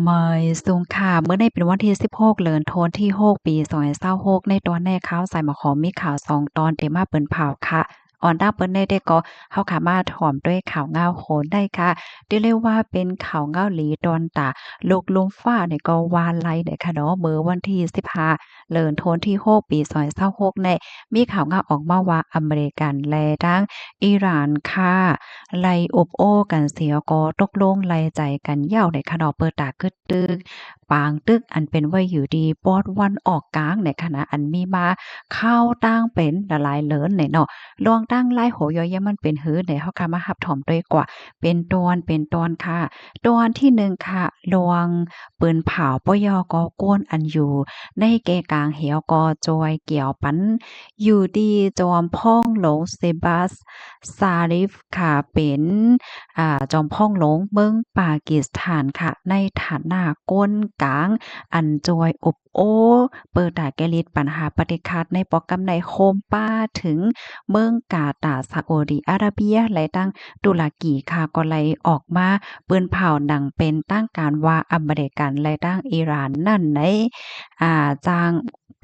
เมยสูงค่ะเมื่อในเป็นวันที่16เดือนธันวาคมที่6ปี2026ในตอนแรกข่าวใส่หมอขอมีข่าว2ตอนที่มาเปิ้นเผาค่ะออนด้าเปิ้นได้ก็เฮาขามาถ่อมด้วยข่าวเงาโหนได้ค่ะที่เรียกว่าเป็นข่าวเงาหลีดอนตาลูกลมฟ้าเนี่ยก็ว่าไล่ได้ค่ะเนาะเมื่อวันที่15เดือนธันวาคมที่6ปี2026ในมีข่าวเงาออกมาว่าอเมริกันและทั้งอิหร่านค่ะไล่อบโอ้กันเสียก็ตกลงไล่ใจกันยาวในค่ะเนาะเปิดตาคึดตึก ปางตึกอันเป็นไว้อยู่ดีปอดวันออกกลางในขณะอันมีมาเข้าตั้งเป็นละลายเลินในเนาะลองตั้งไล่โหยอยมันเป็นหื้อในเฮาค่ะมาหับถอมด้วยกว่าเป็นตอนค่ะตอนที่1ค่ะลวงปืนเผาปยกโก้นอันอยู่ในเกกลางเหวกอจอยเกี่ยวปันอยู่ดีจอมพ่องหลงเซบาสซาริฟค่ะเป็นจอมพ่องหลงเมืองปากีสถานค่ะในฐานะก้นกลางอันจอยอบโอ้เปิดตาแกลิดปัญหาปฏิคัดในปอกกำในโคมป้าถึงเมืองกาตาร์ซาอุดิอาระเบียและตั้งตุรกีค่ะก็เลยออกมาปืนเผาดังเป็นตั้งการว่าอเมริกันและตั้งอิหร่านนั่นในจาง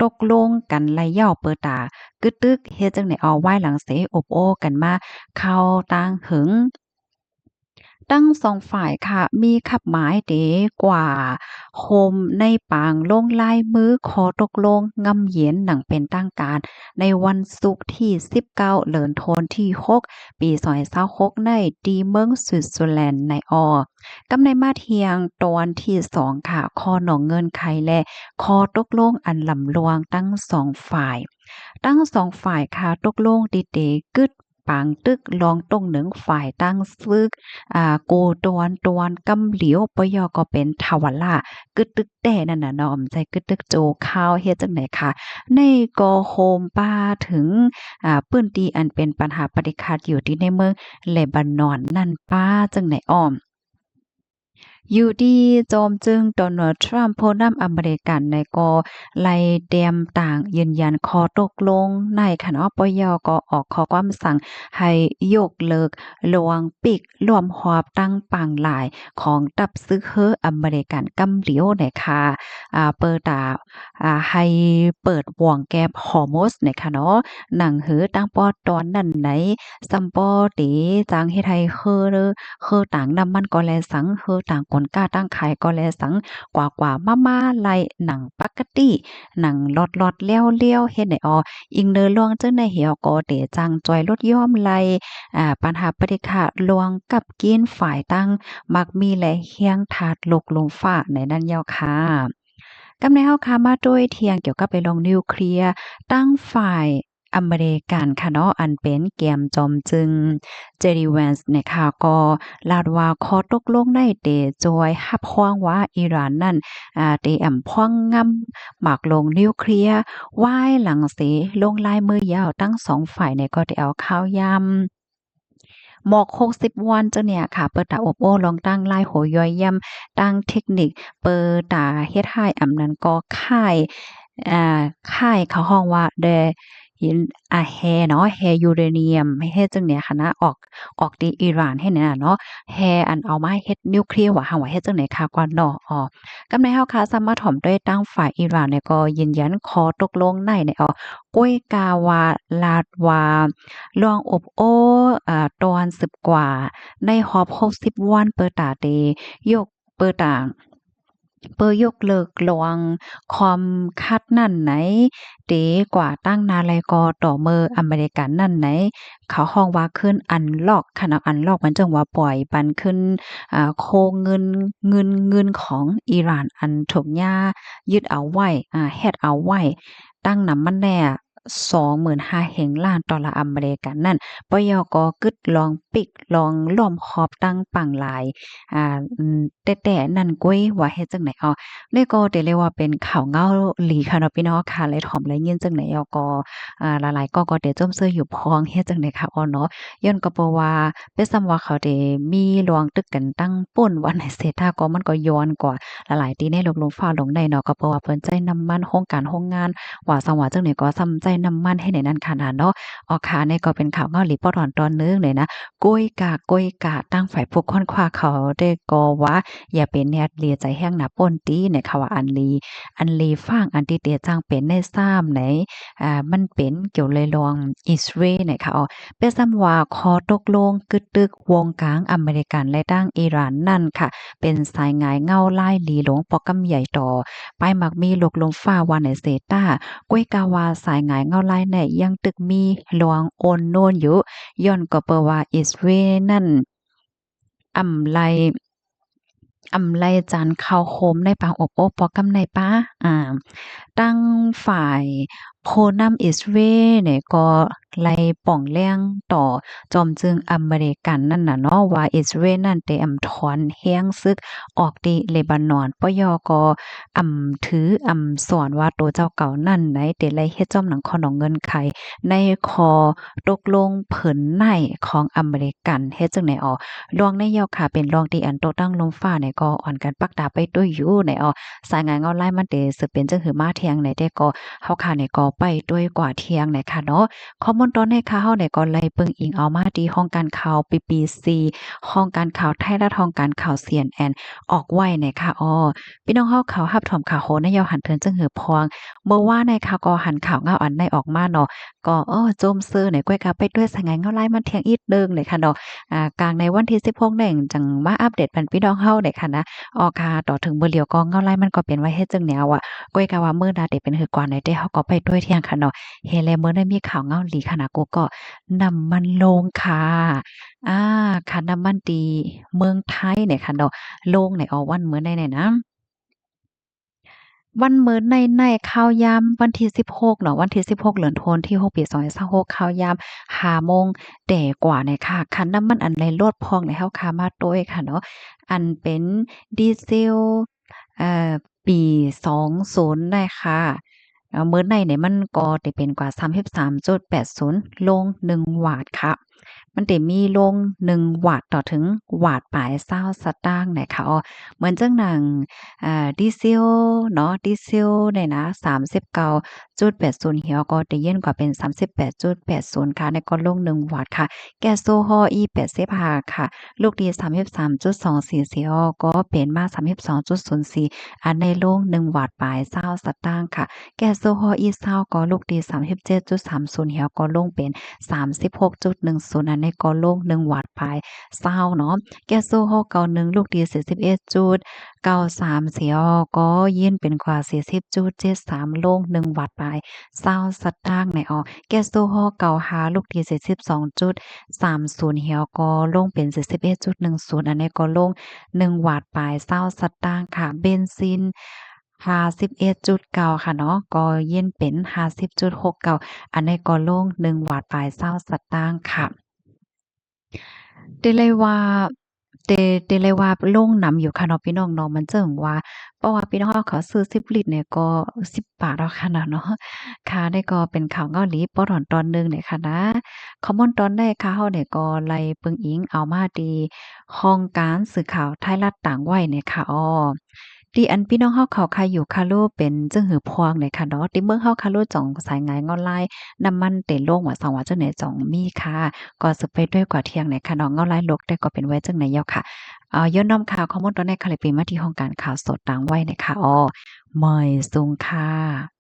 ตกลงกันไล่ย่อเปิดตากึดตึกเฮ็ดจังได๋เอาไว้หลังเสอบโอ้กันมาเข้าต่างหึง ทั้งสองฝ่ายค่ะมีขับหมายเดกว่าโฮมในปางลงลายมือขอตกลงงำเย็นหนังเป็นตั้งการในวันศุกร์ที่19เดือนธันวาคมที่6ปี2026ในดีเมืองสวิตเซอร์แลนด์ในกำในมาเทียงตอนที่2ค่ะคอหนองเงินไขและคอตกลงอันลำลวงทั้งสองฝ่ายทั้งสองฝ่ายค่ะตกลงดิเดกึดปางตึกลองตรงหนึ่งฝ่ายตั้งซึก โกตวนกำเหลียวปยก็เป็นทวาล่ากึดตึกแต่นั่นน่ะเนาะอำใจกึดตึกโจข้าวเฮ็ดจังได๋ค่ะในก็โฮมป้าถึงพื้นที่อันเป็นปัญหาปฏิคัดอยู่ที่ในเมืองเลบานอนนั่นป้าจังได๋อ้อม อยู่ดีโจมจึงโดนัลด์ทรัมป์ผู้นำอเมริกันในก็ไล่เตรียมต่างยืนยันข้อตกลงในคณะปยก็ออกข้อความสั่งให้ยกเลิกหลวงปิกรวมหอบตั้งปังหลายของตับซึกเฮออเมริกันกำเหลียวในค่ะเปิดให้เปิดวงแก๊บฮอร์มุสในค่ะเนาะหนังหือตั้งปอตอนนั้นไหนซัมปอเตจางเฮ็ดให้เฮอต่างนำมันก็แลสังเฮอต่างคนกล้าตั้งขายก็แลสังกว่ามาๆไล่หนังปกติหนังลอดๆเลี้ยวๆเฮ็ดให้อิงเนอลวงจังได๋เหี่ยวก็เตจังจอยลดย่อมไล่ปัญหาปฏิฆะลวงกับกินฝ่ายตั้งมักมีและเฮียงถาดลกลงฟ้าในนั้นยาวค่ะกำในเฮาค่ะมาด้วยเทียงเกี่ยวกับไปลงนิวเคลียร์ตั้งฝ่ายอเมริกันค่ะเนาะอันเป็นแกมจอมจึง JD Vance เนี่ยค่ะก็ลาดว่าข้อตกลงได้เตจอยรับรองว่าอิหร่านนั้นเตแอมพองงำหมากลงนิวเคลียร์ไว้หลังเสลงลายมือยาวทั้งสองฝ่ายเนี่ยก็ได้เอาข้าวยำ หมอก60วันเจ้าเนี่ยค่ะเปิดตาอบโอ้ลองตั้งลายโหย่อยย่ำตั้งเทคนิคเปิดตาเฮ็ดให้อำนั้นก็อ่าค่ายเขาฮ้องว่า The หินแฮเนาะแฮยูเรเนียมเฮ็ดจังเนี่ยค่ะนะออกที่อิหร่านเฮ็ดเนี่ยน่ะเนาะแฮอันเอามาเฮ็ดนิวเคลียร์ว่าหั้นว่าเฮ็ดจังได๋ค่ะกว่าเนาะกำในเฮาค่ะสามารถถ่อมด้วยตั้งฝ่ายอิหร่านเนี่ยก็ยืนยันข้อตกลงในเนี่ยก้วยกาวาลาดวา ลวงอบโอ้ตอน10กว่าในฮอบ60วันเปิดตาเตยกเปิดต่างเปิดยกเลิกลวงคอมคัดนั่นไหนเตกว่าตั้งนาไลกอต่อเมออเมริกันนั่นไหนเขาฮ้องว่าขึ้นอันล็อกขณะอันล็อกมันจังว่าปล่อยปันขึ้นโคเงินของอิหร่านอันถูกย่ายึดเอาไว้เฮ็ดเอาไว้ตั้งนำมันแน่25,000 ล้านดอลลาร์อเมริกันนั่นปยกกึดลองปิกลองล้อมขอบตั้งปังหลายแต่นั่นก้วยว่าเฮ็ดจังไหนนี่ก็ได้เรียกว่าเป็นข่าวเงาหลีค่ะเนาะพี่น้องค่ะเลยถ่อมเลยยินจังไหนก็หลายๆก็ได้จมซื้ออยู่พองเฮ็ดจังได๋ค่ะเนาะย้อนก็เพราะว่าเป็นส่ำว่าเขาได้มีลวงตึกกันตั้งป่นวันไหนเสร็จถ้าก็มันก็ย้อนกว่าหลายๆที่ในโลกลมฟ้าลงได้เนาะก็เพราะว่าเพิ่นใจน้ำมันโครงการโรงงานว่าจังหวะจังไหนก็ซ้ำใจ น้ำมันให้ในนั้นขนาดเนาะออกค่ะนี่ก็เป็นข่าวเงาหลีปอดอนตอนนึงเลยนะก้อยกาตั้งฝ่ายผู้ค้นคว้าเขาได้ก็ว่าอย่าเป็นแนดเลียใจแห้งหนาป่นตีเนี่ยค่ะว่าอันลีฟางอันที่เตียจังเป็นในซ้ำไหนมันเป็นเกี่ยวเลยลองอิสราเอลเนี่ยค่ะอ๋อเป็นซ้ำว่าขอตกลงกึดตึกวงกลางอเมริกันและตั้งอิหร่านนั่นค่ะเป็นสายงายเงาไล่หลีหลงปอกกำใหญ่ต่อไปมักมีลกลมฟ้าวานในเซต้าก้วยกาวาสายงายเงาไล่เนี่ยยังตึกมีหลวงโอนโนนอยู่ย้อนก็เปว่าอิสราเอลนั่นอำไลจานข้าวโคมในปางอบโอ้ปอกำในป้าอ่าตั้งฝ่ายโพนัมอิสราเอลเนี่ยก็ไล่ป่องแล้งต่อจอมจึงอเมริกันนั่นน่ะเนาะว่าอิสราเอลนั่นได้ถอนแฮ้งซึกออกติเลบานอนปยก็ถือสอนว่าตัวเจ้าเก่านั่นไหนได้ไล่เฮ็ดจอมหนังขอนองเงินไขในคอตกลงเผินในของอเมริกันเฮ็ดจังไหนอ๋อรองนายกค่ะเป็นรองที่อันโตตั้งลมฟ้าเนี่ยก็อ่อนกันปักดาไปด้วยอยู่ในอ๋อสายงานเงาไล่มันเตสืบเป็นจังหือมาเที่ยงในได้ก็เฮาค่ะเนี่ยก็ไปด้วยกว่าเที่ยงในค่ะเนาะข้อมูลตอนในค่ะเฮาเนี่ยก็ไล่เบิ่งอิงเอามาที่ห้องการข่าว BBC ห้องการข่าวไทยรัฐห้องการข่าว CNN ออกไว้ในค่ะอ้อพี่น้องเฮาเขารับถมข่าวโหนยาวหันเทินจังหือพองเมื่อว่าในค่ะก็หันข่าวเงาอันในออกมาเนาะก็โจมซื้อในก้อยกาไปด้วยสายงานเงาไล่มันเที่ยงอีกเดิงเลยค่ะเนาะกลางในวันที่16นี่จังมาอัปเดตปันพี่น้องเฮาได้ค่ะนะออค่ะต่อถึงมื้อเดียวก็เงาไล่มันก็เป็นไว้เฮ็ดจังแนวอะก้อยกะว่ามื้อหน้าได้เป็นคือกว่าไหนได้เฮาก็ไปด้วยเที่ยงค่ะเนาะเฮแลมื้อได้มีข่าวเงาหลีค่ะนะกูก็น้ำมันลงค่ะอาค่ะน้ำมันดีเมืองไทยเนี่ยค่ะเนาะลงในวันมื้อใดเนี่ยนะ วันมื้อในข้าวยามวันที่16เนาะวันที่16เดือนธันวาคมที่6ปี2026ข้าวยาม5โมงแต่กว่าเนี่ยค่ะคันน้ำมันอันใดโลดพองในเฮาขามาโดยค่ะเนาะอันเป็นดีเซลเอ่อปี20ได้ค่ะมื้อในเนี่ยมันก็ได้เป็นกว่า33.80ลง1วาทค่ะมันได้มีลง1วาทต่อถึงวาทปลาย20สตางค์เนี่ยค่ะอ้อเหมือนจังหนัง ดีเซลเนาะดีเซลเนี่ยนะ39.80เหี่ยวก็ได้เย็นกว่าเป็น38.80ค่ะในก็ลง1วัตต์ค่ะแก๊สโซฮอล์อี85ค่ะลูกดี33.24เสียวก็เป็นมา32.04อันในลง1วัตต์ปลาย20สตางค์ค่ะแก๊สโซฮอล์อี20ก็ลูกดี37.30เหี่ยวก็ลงเป็น36.10อันในก็ลง1วัตต์ปลาย20เนาะแก๊สโซฮอล์91ลูกดี41จุด 93เสียอก็ยินเป็นกว่า40.73ลง1วัตต์ไป20สตางค์ในแก๊สโซฮอล์เก่าหาลูกที่42.30เหี่ยวก็ลงเป็น41.10อันนี้ก็ลง1วัตต์ไป20สตางค์ค่ะเบนซิน51.9ค่ะเนาะก็ยินเป็น50.69อันนี้ก็ลง1วัตต์ไป20สตางค์ค่ะ เดเลยว่าเดเลยว่าลงนำอยู่ค่ะเนาะพี่น้องเนาะมันเจิงว่าเพราะว่าพี่น้องเขาซื้อ10ลิตรเนี่ยก็10บาทแล้วค่ะเนาะค่ะนี่ก็เป็นข่าวเกาหลีปอถอนตอนหนึ่งเนี่ยค่ะนะคอมมอนตอนได้ค่ะเฮาเนี่ยก็ไล่เบิ่งอิงเอามาดีห้องการสื่อข่าวไทยรัฐต่างไว้เนี่ยค่ะอ้อที่อันพี่น้องเฮาเขาค่ะอยู่ค่ะโลเป็นจึงหือพวงเนี่ยค่ะเนาะที่เมืองเฮาค่ะโลจ่องสายงายงอนไลน์น้ำมันเต็นโลงว่า2ว่าจังไหนจ่องมีค่ะ ก็สืบไปด้วยกว่าเที่ยงในค่ะน้องเงาไล่ลกได้ก็เป็นไว้จังไหนเย้าค่ะย้อนนำข่าวข้อมูลตอนในค่ะเลยปีมาที่ห้องการข่าวสดต่างไว้ในค่ะอ้อเมยสูงค่ะ